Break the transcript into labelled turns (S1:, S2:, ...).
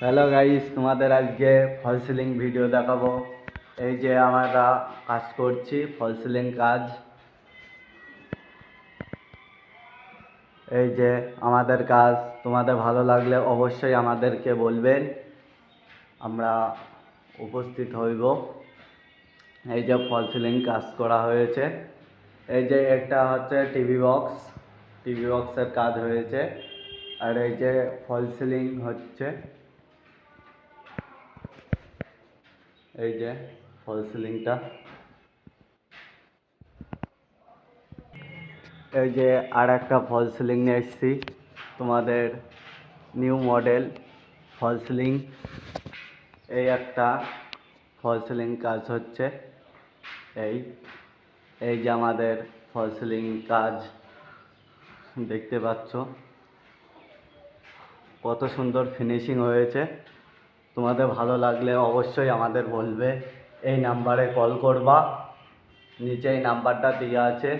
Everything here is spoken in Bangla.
S1: হ্যালো গাইস, তোমাদের আজকে ফল সিলিং ভিডিও দেখাবো। এই যে আমরা কাজ করছি, ফল সিলিং কাজ। এই যে আমাদের কাজ, তোমাদের ভালো লাগলে অবশ্যই আমাদেরকে বলবেন, আমরা উপস্থিত হইব। এই যে ফল সিলিং কাজ করা হয়েছে। এই যে একটা হচ্ছে টিভি বক্সের কাজ হয়েছে। আর এই যে ফল সিলিং হচ্ছে, এই যে ফল সিলিংটা। এই যে আর একটা ফল সিলিং নিয়ে এসেছি, তোমাদের নিউ মডেল ফল সিলিং। এই একটা ফল সিলিং কাজ হচ্ছে। এই এই যে আমাদের ফল সিলিং কাজ দেখতে পাচ্ছ, কত সুন্দর ফিনিশিং হয়েছে। তোমাদের ভালো লাগলে অবশ্যই আমাদের বলবে, এই নাম্বারে কল করবা, নিচে এই নাম্বারটা দেওয়া আছে।